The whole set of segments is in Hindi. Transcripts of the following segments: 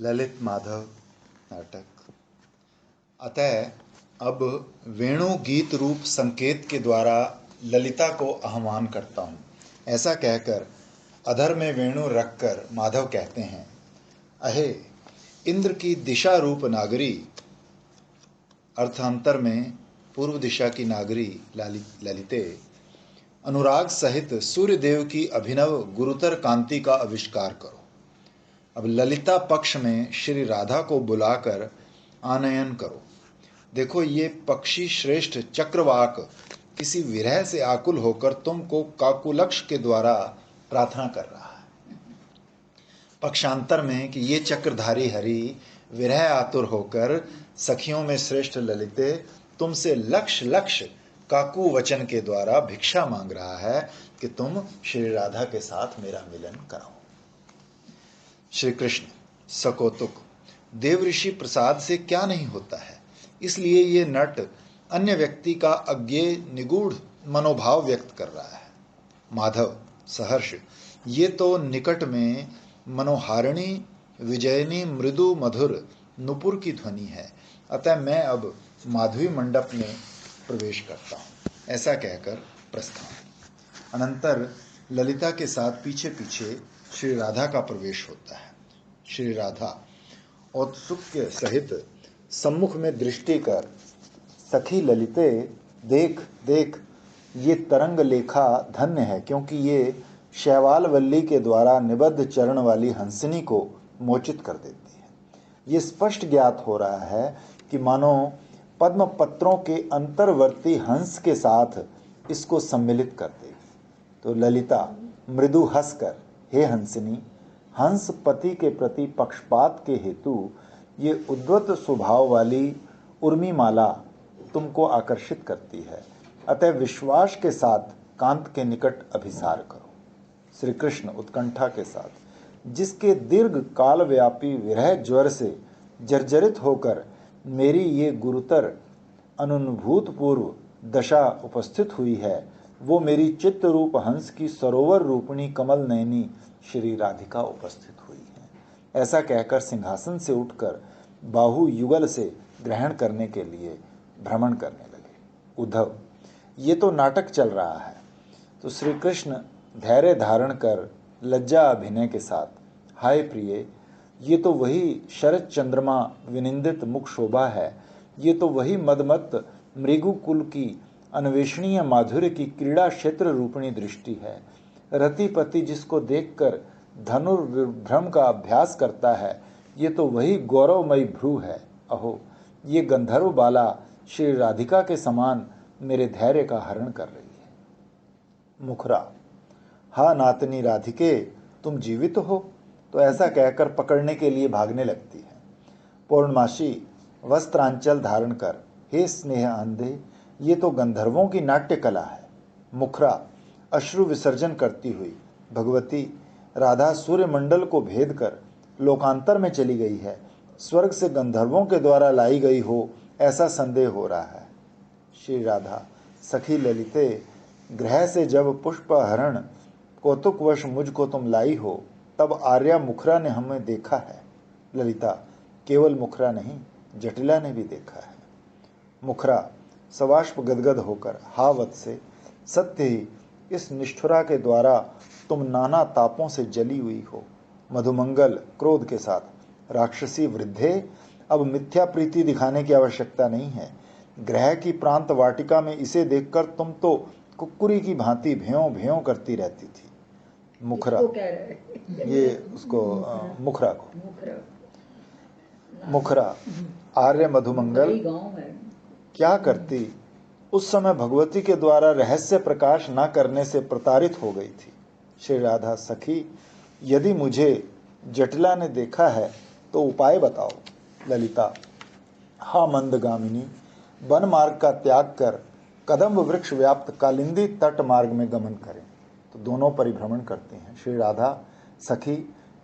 ललित माधव नाटक। अतः अब वेणु गीत रूप संकेत के द्वारा ललिता को आह्वान करता हूँ। ऐसा कहकर अधर में वेणु रखकर माधव कहते हैं, अहे इंद्र की दिशा रूप नागरी, अर्थांतर में पूर्व दिशा की नागरी ललिते, अनुराग सहित सूर्य देव की अभिनव गुरुतर कांति का आविष्कार करो। अब ललिता पक्ष में श्री राधा को बुलाकर आनयन करो। देखो ये पक्षी श्रेष्ठ चक्रवाक किसी विरह से आकुल होकर तुमको काकुलक्ष के द्वारा प्रार्थना कर रहा है। पक्षांतर में कि ये चक्रधारी हरि विरह आतुर होकर सखियों में श्रेष्ठ ललिते तुमसे लक्ष लक्ष काकू वचन के द्वारा भिक्षा मांग रहा है कि तुम श्री राधा के साथ मेरा मिलन कराओ। श्री कृष्ण सकौतुक, देव ऋषि प्रसाद से क्या नहीं होता है, इसलिए ये नट अन्य व्यक्ति का अज्ञेय निगूढ़ मनोभाव व्यक्त कर रहा है। माधव सहर्ष, ये तो निकट में मनोहारिणी विजयनी मृदु मधुर नुपुर की ध्वनि है, अतः मैं अब माधवी मंडप में प्रवेश करता हूँ। ऐसा कहकर प्रस्थान। अनंतर ललिता के साथ पीछे पीछे श्री राधा का प्रवेश होता है। श्री राधा औत्सुक्य सहित सम्मुख में दृष्टि कर, सखी ललिते देख देख, ये तरंग लेखा धन्य है, क्योंकि ये शैवाल वल्ली के द्वारा निबद्ध चरण वाली हंसिनी को मोचित कर देती है। ये स्पष्ट ज्ञात हो रहा है कि मानो पद्म पत्रों के अंतर्वर्ती हंस के साथ इसको सम्मिलित कर देगी। तो ललिता मृदु हंसकर, हे हंसिनी, हंस पति के प्रति पक्षपात के हेतु ये उद्वत स्वभाव वाली उर्मिमाला तुमको आकर्षित करती है, अतः विश्वास के साथ कांत के निकट अभिसार करो। श्री कृष्ण उत्कंठा के साथ, जिसके दीर्घ कालव्यापी विरह ज्वर से जर्जरित होकर मेरी ये गुरुतर अनुभूतपूर्व दशा उपस्थित हुई है, वो मेरी चित्त रूप हंस की सरोवर रूपणी कमल नयनी श्री राधिका उपस्थित हुई है। ऐसा कहकर सिंहासन से उठकर बाहु युगल से ग्रहण करने के लिए भ्रमण करने लगे। उद्धव, ये तो नाटक चल रहा है। तो श्री कृष्ण धैर्य धारण कर लज्जा अभिनय के साथ, हाय प्रिय, ये तो वही शरद चंद्रमा विनिंदित मुख शोभा है, ये तो वही मदमत्त मृगुकुल की अन्वेषणीय माधुर्य की क्रीड़ा क्षेत्र रूपणी दृष्टि है। रतिपति जिसको देखकर धनुर्भ्रम का अभ्यास करता है, ये तो वही गौरवमयी भ्रू है। अहो, ये गंधर्व बाला श्री राधिका के समान मेरे धैर्य का हरण कर रही है। मुखरा, हा नातनी राधिके, तुम जीवित हो? तो ऐसा कहकर पकड़ने के लिए भागने लगती है। पूर्णमासी वस्त्रांचल धारण कर, हे स्नेह अंधे, ये तो गंधर्वों की नाट्य कला है। मुखरा अश्रु विसर्जन करती हुई, भगवती राधा सूर्यमंडल को भेद कर लोकांतर में चली गई है, स्वर्ग से गंधर्वों के द्वारा लाई गई हो ऐसा संदेह हो रहा है। श्री राधा, सखी ललिते, ग्रह से जब पुष्प हरण कौतुकवश मुझको तुम लाई हो, तब आर्या मुखरा ने हमें देखा है। ललिता, केवल मुखरा नहीं, जटिला ने भी देखा है। मुखरा सवाष्प गदगद होकर, हा वत्से, सत्य ही इस निष्ठुरा के द्वारा तुम नाना तापों से जली हुई हो। मधुमंगल क्रोध के साथ, राक्षसी वृद्धे, अब मिथ्या प्रीति दिखाने की आवश्यकता नहीं है। ग्रह की प्रांत वाटिका में इसे देखकर तुम तो कुक्कुरी की भांति भ्यों भ्यों करती रहती थी। मुखरा, ये उसको मुखरा को, मुखरा, आर्य मधुमंगल क्या करती, उस समय भगवती के द्वारा रहस्य प्रकाश न करने से प्रताड़ित हो गई थी। श्री राधा, सखी, यदि मुझे जटिला ने देखा है तो उपाय बताओ। ललिता, हा मंदगामिनी, वन मार्ग का त्याग कर कदम्ब वृक्ष व्याप्त कालिंदी तट मार्ग में गमन करें। तो दोनों परिभ्रमण करते हैं। श्री राधा, सखी,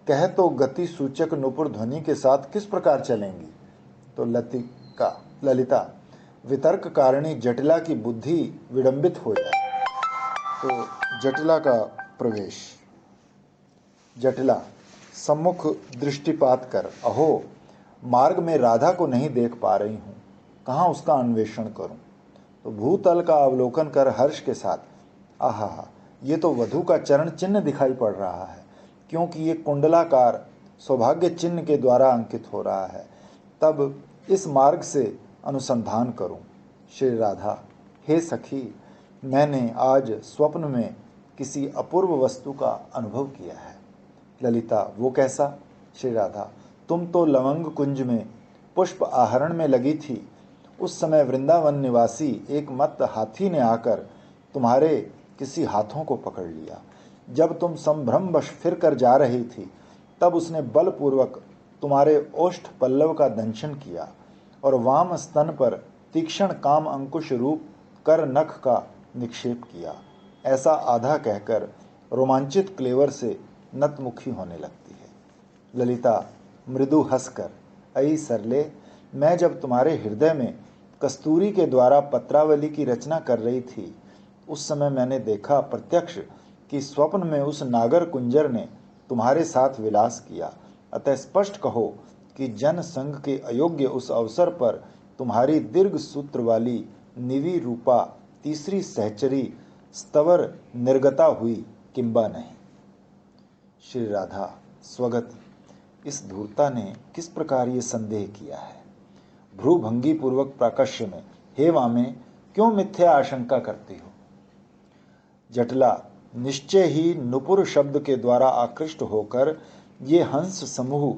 कह तो गति सूचक नुपुर ध्वनि के साथ किस प्रकार चलेंगी? तो ललिता, वितर्क कारिणी जटिला की बुद्धि विडंबित हो जाए। तो जटिला का प्रवेश। जटिला, सम्मुख दृष्टिपात कर, अहो मार्ग में राधा को नहीं देख पा रही हूँ, कहाँ उसका अन्वेषण करूँ। तो भूतल का अवलोकन कर हर्ष के साथ, आहा, ये तो वधु का चरण चिन्ह दिखाई पड़ रहा है, क्योंकि ये कुंडलाकार सौभाग्य चिन्ह के द्वारा अंकित हो रहा है। तब इस मार्ग से अनुसंधान करूं। श्री राधा, हे सखी, मैंने आज स्वप्न में किसी अपूर्व वस्तु का अनुभव किया है। ललिता, वो कैसा? श्री राधा, तुम तो लवंग कुंज में पुष्प आहरण में लगी थी। उस समय वृंदावन निवासी एक मत्त हाथी ने आकर तुम्हारे किसी हाथों को पकड़ लिया। जब तुम संभ्रमवश फिर कर जा रही थी, तब उसने बलपूर्वक तुम्हारे ओष्ठ पल्लव का दंशन किया और वाम स्तन पर तीक्ष्ण काम अंकुश रूप कर नख का निक्षेप किया। ऐसा आधा कहकर रोमांचित क्लेवर से नतमुखी होने लगती है। ललिता मृदु हंसकर, अई सरले, मैं जब तुम्हारे हृदय में कस्तूरी के द्वारा पत्रावली की रचना कर रही थी, उस समय मैंने देखा प्रत्यक्ष कि स्वप्न में उस नागर कुंजर ने तुम्हारे साथ विलास किया। अतः स्पष्ट कहो कि जन संग के अयोग्य उस अवसर पर तुम्हारी दीर्घ सूत्र वाली निवि रूपा तीसरी सहचरी स्तवर निर्गता हुई किंबा नहीं। श्री राधा, स्वगत, इस धूर्ता ने किस प्रकार ये संदेह किया है? भ्रूभंगी पूर्वक प्राकश्य में, हे वामे, क्यों मिथ्या आशंका करती हो? जटिला, निश्चय ही नुपुर शब्द के द्वारा आकृष्ट होकर ये हंस समूह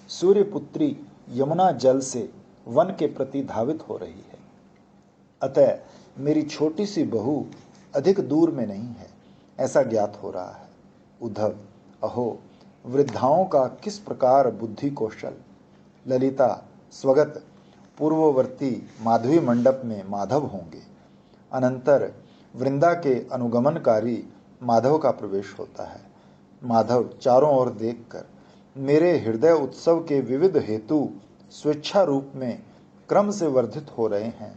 सूर्यपुत्री यमुना जल से वन के प्रति धावित हो रही है। अतः मेरी छोटी सी बहू अधिक दूर में नहीं है, ऐसा ज्ञात हो रहा है। उद्धव, अहो वृद्धाओं का किस प्रकार बुद्धि कौशल। ललिता, स्वगत, पूर्ववर्ती माधवी मंडप में माधव होंगे। अनंतर वृंदा के अनुगमनकारी माधव का प्रवेश होता है। माधव चारों ओर देखकर मेरे हृदय उत्सव के विविध हेतु स्वेच्छा रूप में क्रम से वर्धित हो रहे हैं,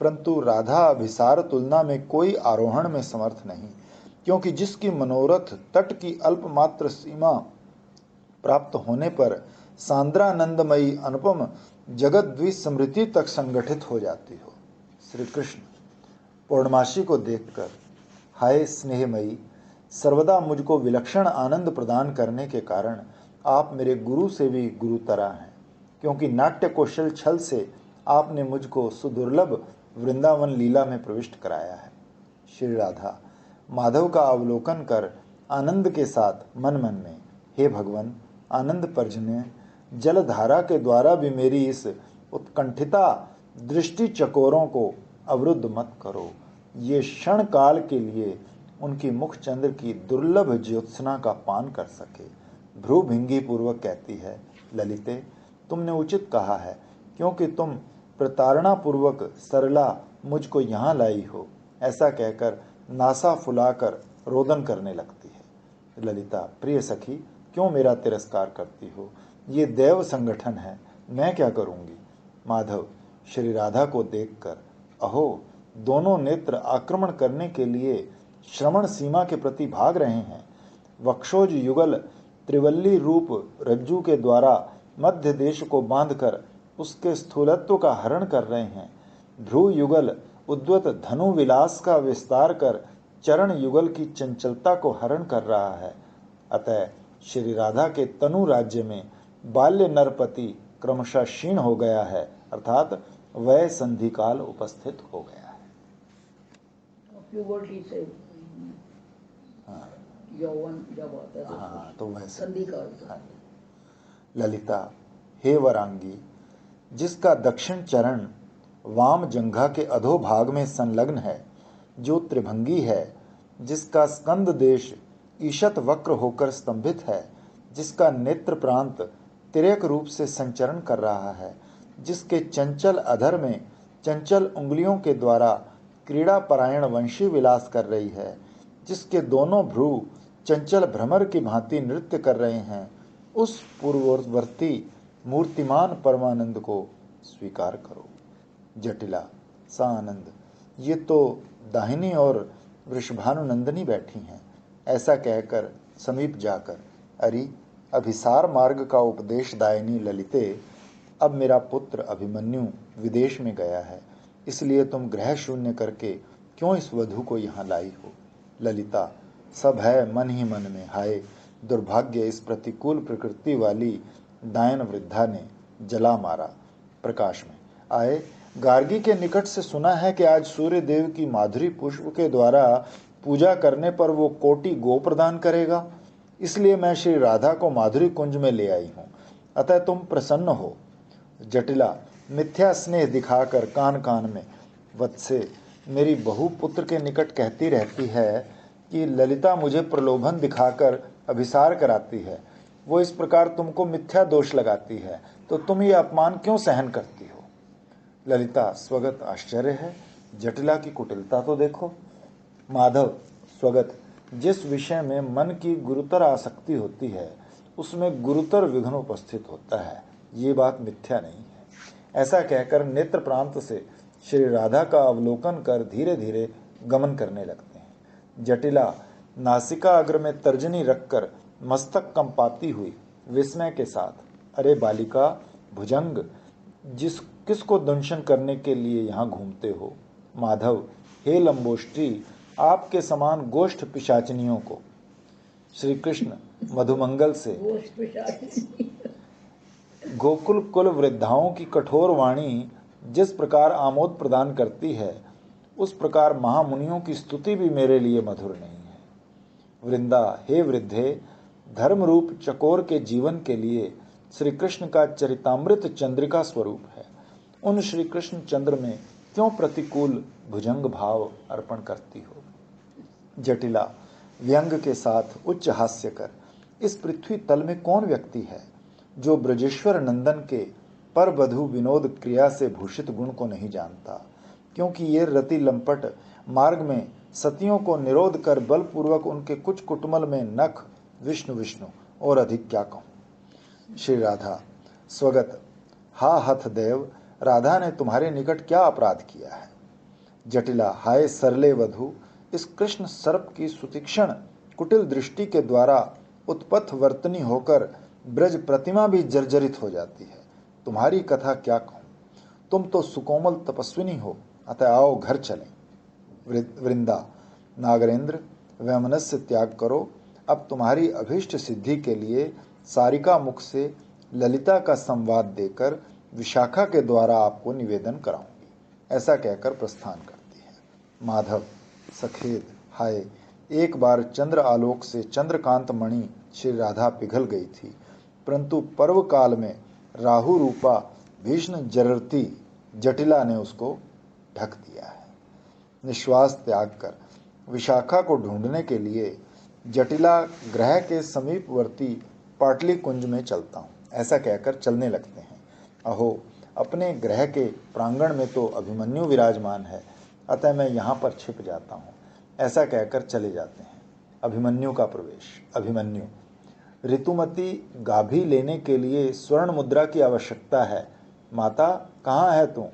परंतु राधा अभिसार तुलना में कोई आरोहण में समर्थ नहीं, क्योंकि जिसकी मनोरथ तट की अल्पमात्र सीमा प्राप्त होने पर सांद्रानंदमयी अनुपम जगत द्विस्मृति तक संगठित हो जाती हो। श्री कृष्ण, पौर्णमासी को देखकर, हाय स्नेहमयी, सर्वदा मुझको विलक्षण आनंद प्रदान करने के कारण आप मेरे गुरु से भी गुरुतरा हैं, क्योंकि नाट्य कौशल छल से आपने मुझको सुदुर्लभ वृंदावन लीला में प्रविष्ट कराया है। श्री राधा, माधव का अवलोकन कर आनंद के साथ मन मन में, हे भगवान, आनंद पर्जन्य जलधारा के द्वारा भी मेरी इस उत्कंठिता दृष्टि चकोरों को अवरुद्ध मत करो। ये क्षण काल के लिए उनकी मुखचंद्र की दुर्लभ ज्योत्सना का पान कर सके। भ्रूभिंगी पूर्वक कहती है, ललिते, तुमने उचित कहा है, क्योंकि तुम प्रताड़ना पूर्वक सरला मुझको यहाँ लाई हो। ऐसा कहकर नासा फुलाकर रोदन करने लगती है। ललिता, प्रिय सखी, क्यों मेरा तिरस्कार करती हो? ये देव संगठन है, मैं क्या करूंगी? माधव श्री राधा को देखकर, अहो दोनों नेत्र आक्रमण करने के लिए श्रवण सीमा के प्रति भाग रहे हैं। वक्षोज युगल त्रिवल्ली रूप रज्जु के द्वारा मध्य देश को बांधकर उसके स्थूलत्व का हरण कर रहे हैं। ध्रुव युगल उद्वत धनु विलास का विस्तार कर चरण युगल की चंचलता को हरण कर रहा है। अतः श्री राधा के तनु राज्य में बाल्य नरपति क्रमशः क्षीण हो गया है, अर्थात वह संधिकाल उपस्थित हो गया है। हाँ, तो वैसे हाँ। ललिता, हे वरांगी, जिसका दक्षिण चरण वाम जंघा के अधोभाग में संलग्न है, जो त्रिभंगी है, जिसका स्कंद देश ईशत वक्र होकर स्तंभित है, जिसका नेत्र प्रांत तिर्यक रूप से संचरण कर रहा है, जिसके चंचल अधर में चंचल उंगलियों के द्वारा क्रीड़ा परायण वंशी विलास कर रही है, जिसके दोनों भ्रू चंचल भ्रमर की भांति नृत्य कर रहे हैं, उस पूर्ववर्ती मूर्तिमान परमानंद को स्वीकार करो। जटिला, सा आनंद, ये तो दाहिनी और वृषभानुनंदनी बैठी हैं। ऐसा कहकर समीप जाकर, अरे अभिसार मार्ग का उपदेश दायिनी ललिते, अब मेरा पुत्र अभिमन्यु विदेश में गया है, इसलिए तुम ग्रह शून्य करके क्यों इस वधु को यहाँ लाई हो। ललिता, सब है मन ही मन में, हाय दुर्भाग्य, इस प्रतिकूल प्रकृति वाली दायन वृद्धा ने जला मारा। प्रकाश में आए, गार्गी के निकट से सुना है कि आज सूर्य देव की माधुरी पुष्प के द्वारा पूजा करने पर वो कोटि गो प्रदान करेगा, इसलिए मैं श्री राधा को माधुरी कुंज में ले आई हूँ, अतः तुम प्रसन्न हो। जटिला मिथ्या स्नेह दिखाकर कान कान में, वत्से मेरी बहू पुत्र के निकट कहती रहती है कि ललिता मुझे प्रलोभन दिखाकर अभिसार कराती है, वो इस प्रकार तुमको मिथ्या दोष लगाती है, तो तुम ये अपमान क्यों सहन करती हो। ललिता स्वगत, आश्चर्य है, जटिला की कुटिलता तो देखो। माधव स्वगत, जिस विषय में मन की गुरुतर आसक्ति होती है उसमें गुरुतर विघ्न उपस्थित होता है, ये बात मिथ्या नहीं है। ऐसा कहकर नेत्र प्रांत से श्री राधा का अवलोकन कर धीरे धीरे गमन करने लगते हैं। जटिला नासिका अग्र में तर्जनी रखकर मस्तक कंपाती हुई विस्मय के साथ, अरे बालिका भुजंग, किसको दंशन करने के लिए यहाँ घूमते हो। माधव, हे लंबोष्टी, आपके समान गोष्ठ पिशाचिनियों को। श्री कृष्ण मधुमंगल से गोकुल कुल वृद्धाओं की कठोर वाणी जिस प्रकार आमोद प्रदान करती है, उस प्रकार महामुनियों की स्तुति भी मेरे लिए मधुर नहीं है। वृंदा, हे वृद्धे, धर्म रूप चकोर के जीवन के लिए श्री कृष्ण का चरितामृत चंद्रिका स्वरूप है, उन श्री कृष्ण चंद्र में क्यों प्रतिकूल भुजंग भाव अर्पण करती हो। जटिला व्यंग के साथ उच्च हास्य कर, इस पृथ्वी तल में कौन व्यक्ति है जो ब्रजेश्वर नंदन के पर वधु विनोद क्रिया से भूषित गुण को नहीं जानता, क्योंकि ये रति लंपट मार्ग में सतियों को निरोध कर बलपूर्वक उनके कुछ कुटुमल में नख विष्णु विष्णु और अधिक क्या कहूँ। श्री राधा स्वगत, हा हथ देव, राधा ने तुम्हारे निकट क्या अपराध किया है। जटिला, हाय सरले वधु, इस कृष्ण सर्प की सुतीक्ष्ण कुटिल दृष्टि के द्वारा उत्पथ वर्तनी होकर ब्रज प्रतिमा भी जर्जरित हो जाती है, तुम्हारी कथा क्या कहूँ। तुम तो सुकोमल तपस्विनी हो, अतः आओ घर चलें। वृंदा, नागरेंद्र, वैमनस्य त्याग करो, अब तुम्हारी अभीष्ट सिद्धि के लिए सारिका मुख से ललिता का संवाद देकर विशाखा के द्वारा आपको निवेदन कराऊंगी, ऐसा कहकर प्रस्थान करती है। माधव, सखेद, हाय, एक बार चंद्र आलोक से चंद्रकांत मणि श्री राधा पिघल गई थी, परंतु पर्व काल में राहु रूपा भीष्ण जरती जटिला ने उसको ढक दिया है। निश्वास त्याग कर विशाखा को ढूंढने के लिए जटिला ग्रह के समीपवर्ती पाटली कुंज में चलता हूँ, ऐसा कहकर चलने लगते हैं। अहो, अपने ग्रह के प्रांगण में तो अभिमन्यु विराजमान है, अतः मैं यहाँ पर छिप जाता हूँ, ऐसा कहकर चले जाते हैं। अभिमन्यु का प्रवेश। अभिमन्यु, ऋतुमती गाभी लेने के लिए स्वर्ण मुद्रा की आवश्यकता है, माता कहाँ है तू।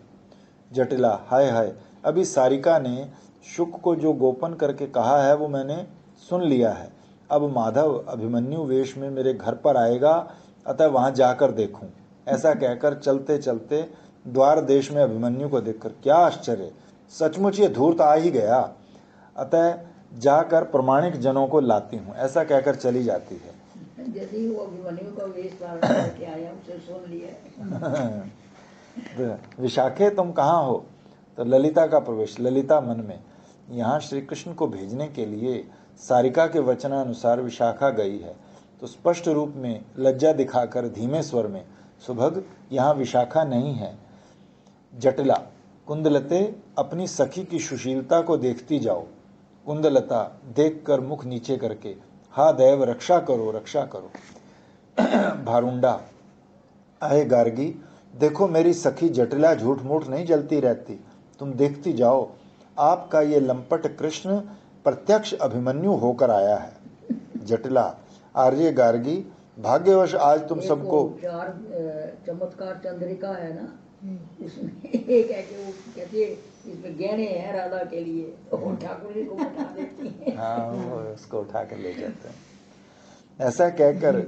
जटिला, हाय हाय, अभी सारिका ने शुक को जो गोपन करके कहा है वो मैंने सुन लिया है, अब माधव अभिमन्यु वेश में मेरे घर पर आएगा, अतः वहाँ जाकर देखूं, ऐसा कहकर चलते चलते द्वार देश में अभिमन्यु को देखकर, क्या आश्चर्य, सचमुच ये धूर्त आ ही गया, अतः जाकर प्रमाणिक जनों को लाती हूँ, ऐसा कहकर चली जाती है। यदि वो अभिमन्यु का वेश धारण करके आया, उसे सुन लिया। विशाखे तुम कहाँ हो, तो ललिता का प्रवेश। ललिता मन में, यहाँ श्री कृष्ण को भेजने के लिए सारिका के वचनानुसार विशाखा गई है, तो स्पष्ट रूप में लज्जा दिखाकर धीमे स्वर में, सुभग यहाँ विशाखा नहीं है। जटिला, कुंदलते, अपनी सखी की सुशीलता को देखती जाओ। कुंदलता देखकर मुख नीचे करके, हा देव, रक्षा करो रक्षा करो। भारुंडा, आए गार्गी, देखो मेरी सखी जटिला झूठ मूठ नहीं जलती रहती, तुम देखती जाओ, आपका ये लंपट कृष्ण प्रत्यक्ष अभिमन्यु होकर आया है। जटिला, आर्य गार्गी, भाग्यवश आज तुम सबको चार चमत्कार चंद्रिका है ना, इसमें एक है कि वो कहती है इसमें गहने हैं राधा के लिए, तो ठाकुर जी को उठा देती है। हाँ, वो उसको उठा कर ले जाते हैं। ऐसा कहकर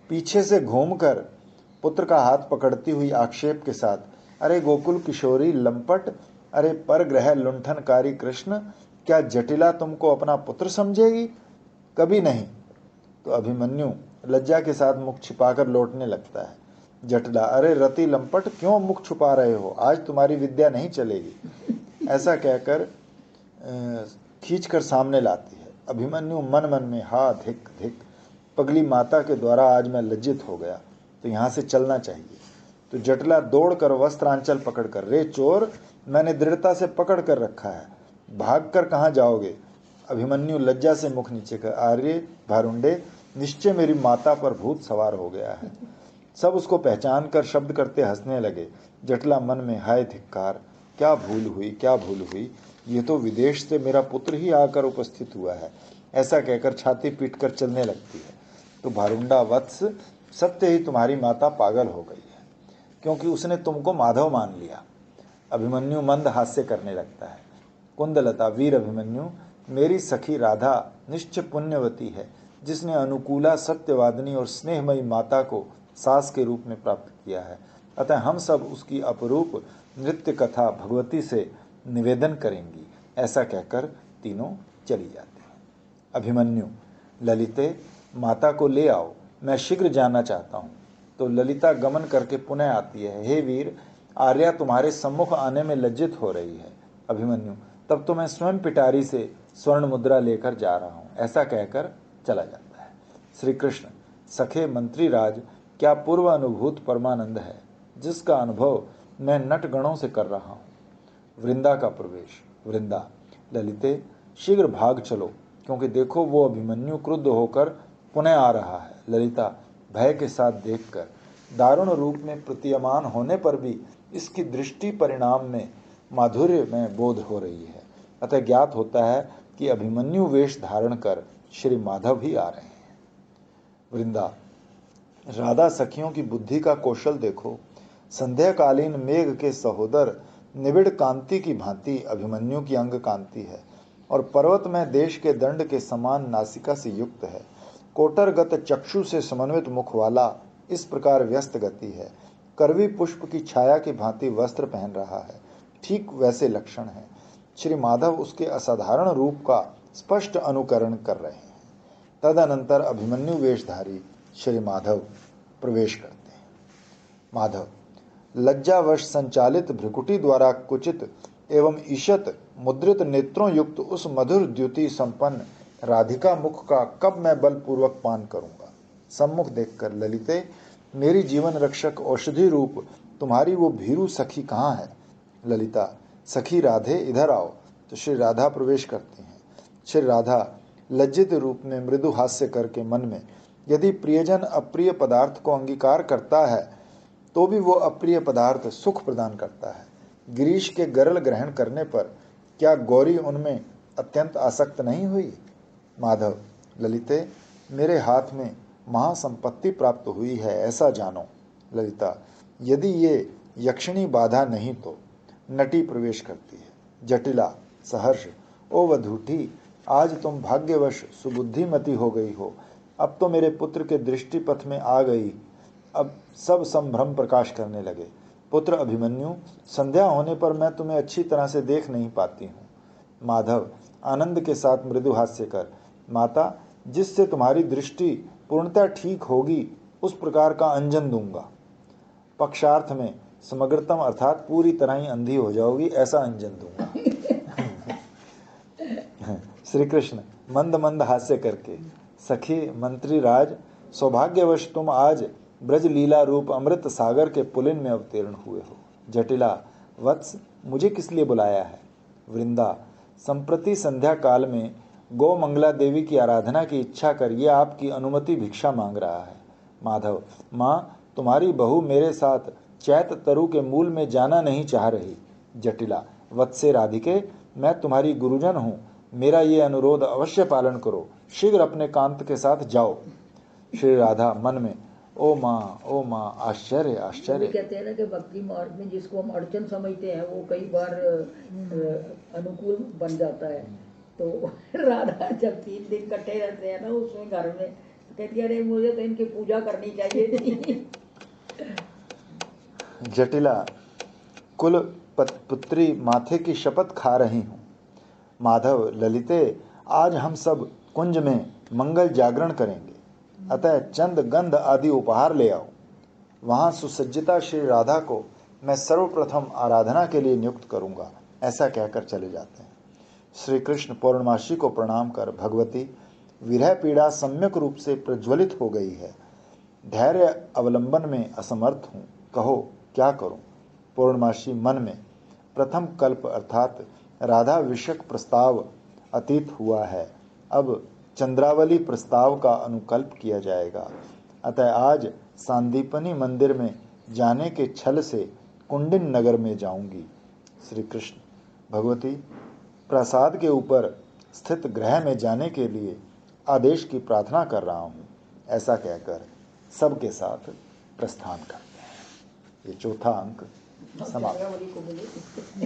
पीछे से घूमकर पुत्र का हाथ पकड़ती हुई आक्षेप के साथ, अरे गोकुल किशोरी लंपट, अरे परग्रह लुंठनकारी कृष्ण, क्या जटिला तुमको अपना पुत्र समझेगी? कभी नहीं। तो अभिमन्यु लज्जा के साथ मुख छिपाकर लौटने लगता है। जटिला, अरे रति लंपट, क्यों मुख छुपा रहे हो? आज तुम्हारी विद्या नहीं चलेगी। ऐसा कहकर खींच कर सामने लाती है। अभिमन्यु मन मन में, हा धिक धिक, पगली माता के द्वारा आज मैं लज्जित हो गया, तो यहाँ से चलना चाहिए। तो जटिला दौड़कर वस्त्रांचल पकड़कर, रे चोर, मैंने दृढ़ता से पकड़ कर रखा है, भाग कर कहाँ जाओगे? अभिमन्यु लज्जा से मुख नीचे कर, आर्य भारुंडे, निश्चय मेरी माता पर भूत सवार हो गया है। सब उसको पहचान कर शब्द करते हंसने लगे। जटिला मन में, हाय धिक्कार, क्या भूल हुई, क्या भूल हुई, ये तो विदेश से मेरा पुत्र ही आकर उपस्थित हुआ है। ऐसा कहकर छाती पीट कर चलने लगती है। तो भारुंडा वत्स, सत्य ही तुम्हारी माता पागल हो गई है, क्योंकि उसने तुमको माधव मान लिया। अभिमन्यु मंद हास्य करने लगता है। कुंदलता, वीर अभिमन्यु, मेरी सखी राधा निश्चय पुण्यवती है, जिसने अनुकूला, सत्यवादिनी और स्नेहमयी माता को सास के रूप में प्राप्त किया है। अतः हम सब उसकी अपरूप नृत्य कथा भगवती से निवेदन करेंगी। ऐसा कहकर तीनों चली जाती हैं। अभिमन्यु, ललिते, माता को ले आओ, मैं शीघ्र जाना चाहता हूँ। तो ललिता गमन करके पुनः आती है। हे वीर, आर्या तुम्हारे सम्मुख आने में लज्जित हो रही है। अभिमन्यु, तब तो मैं स्वयं पिटारी से स्वर्ण मुद्रा लेकर जा रहा हूँ। ऐसा कहकर चला जाता है। श्री कृष्ण, सखे मंत्री राज, क्या पूर्व अनुभूत परमानंद है, जिसका अनुभव मैं नटगणों से कर रहा हूँ। वृंदा का प्रवेश। वृंदा, ललिते, शीघ्र भाग चलो, क्योंकि देखो वो अभिमन्यु क्रुद्ध होकर पुनः आ रहा है। ललिता भय के साथ देखकर, दारुण रूप में प्रतीयमान होने पर भी इसकी दृष्टि परिणाम में माधुर्य में बोध हो रही है। अतः ज्ञात होता है कि अभिमन्यु वेश धारण कर श्री माधव ही आ रहे हैं। वृंदा, राधा सखियों की बुद्धि का कौशल देखो। संध्याकालीन मेघ के सहोदर निबिड़ कांति की भांति अभिमन्यु की अंग कांति है, और पर्वत में देश के दंड के समान नासिका से युक्त है। कोटरगत चक्षु से समन्वित मुख वाला इस प्रकार व्यस्त गति है। करवी पुष्प की छाया की भांति वस्त्र पहन रहा है। ठीक वैसे लक्षण हैं। श्री माधव उसके असाधारण रूप का स्पष्ट अनुकरण कर रहे हैं। तदनंतर अभिमन्यु वेशधारी श्री माधव प्रवेश करते हैं। माधव, लज्जावश संचालित भ्रिकुटी द्वारा कुचित एवं ईशत मुद्रित नेत्रों युक्त उस मधुर द्युति संपन्न राधिका मुख का कब मैं बलपूर्वक पान करूंगा। सम्मुख देखकर, ललिते, मेरी जीवन रक्षक औषधि रूप तुम्हारी वो भीरू सखी कहाँ है? ललिता, सखी राधे, इधर आओ। तो श्री राधा प्रवेश करती हैं। श्री राधा लज्जित रूप में मृदु हास्य करके मन में, यदि प्रियजन अप्रिय पदार्थ को अंगीकार करता है तो भी वो अप्रिय पदार्थ सुख प्रदान करता है। गिरीश के गरल ग्रहण करने पर क्या गौरी उनमें अत्यंत आसक्त नहीं हुई? माधव, ललिते, मेरे हाथ में महासंपत्ति प्राप्त हुई है, ऐसा जानो। ललिता, यदि ये यक्षिणी बाधा नहीं तो। नटी प्रवेश करती है। जटिला सहर्ष, ओ वधूठी, आज तुम भाग्यवश सुबुद्धिमती हो गई हो। अब तो मेरे पुत्र के दृष्टिपथ में आ गई। अब सब संभ्रम प्रकाश करने लगे। पुत्र अभिमन्यु, संध्या होने पर मैं तुम्हें अच्छी तरह से देख नहीं पाती हूँ। माधव आनंद के साथ मृदु हास्य कर, माता, जिससे तुम्हारी दृष्टि पूर्णतः ठीक होगी उस प्रकार का अंजन दूंगा। पक्षार्थ में समग्रतम अर्थात पूरी तरह ही अंधी हो जाओगी, ऐसा अंजन दूंगा। श्री कृष्ण मंद मंद हास्य करके, सखी मंत्री राज, सौभाग्यवश तुम आज ब्रज लीला रूप अमृत सागर के पुलिन में अवतीर्ण हुए हो। जटिला, वत्स, मुझे किस लिए बुलाया है? वृंदा, संप्रति संध्या काल में गौ मंगला देवी की आराधना की इच्छा कर ये आपकी अनुमति भिक्षा मांग रहा है। माधव, माँ, तुम्हारी बहू मेरे साथ चैत तरु के मूल में जाना नहीं चाह रही। जटिला, वत्से राधिके, मैं तुम्हारी गुरुजन हूँ, मेरा ये अनुरोध अवश्य पालन करो, शीघ्र अपने कांत के साथ जाओ। श्री राधा मन में, ओ माँ, आश्चर्य आश्चर्य। कहते हैं ना कि भक्ति मार्ग में जिसको हम अड़चन समझते हैं वो कई बार अनुकूल बन जाता है। तो राधा जब 3 दिन इकट्ठे रहते हैं ना उसमें घर में, कहती अरे मुझे तो इनकी पूजा करनी चाहिए थी। जटिला, कुल पुत्री माथे की शपथ खा रही हूँ। माधव, ललिते, आज हम सब कुंज में मंगल जागरण करेंगे, अतः चंद गंध आदि उपहार ले आओ। वहां सुसज्जिता श्री राधा को मैं सर्वप्रथम आराधना के लिए नियुक्त करूंगा। ऐसा कहकर चले जाते हैं। श्री कृष्ण पौर्णमासी को प्रणाम कर, भगवती, विरह पीड़ा सम्यक रूप से प्रज्वलित हो गई है। धैर्य अवलंबन में असमर्थ हूँ, कहो क्या करूं। पौर्णमासी मन में, प्रथम कल्प अर्थात राधा विषयक प्रस्ताव अतीत हुआ है, अब चंद्रावली प्रस्ताव का अनुकल्प किया जाएगा। अतः आज सांदीपनी मंदिर में जाने के छल से कुंडिन नगर में जाऊंगी। श्री कृष्ण, भगवती, प्रासाद के ऊपर स्थित गृह में जाने के लिए आदेश की प्रार्थना कर रहा हूँ। ऐसा कहकर सबके साथ प्रस्थान करते हैं। ये चौथा अंक समाप्त। चंद्रावली को बोले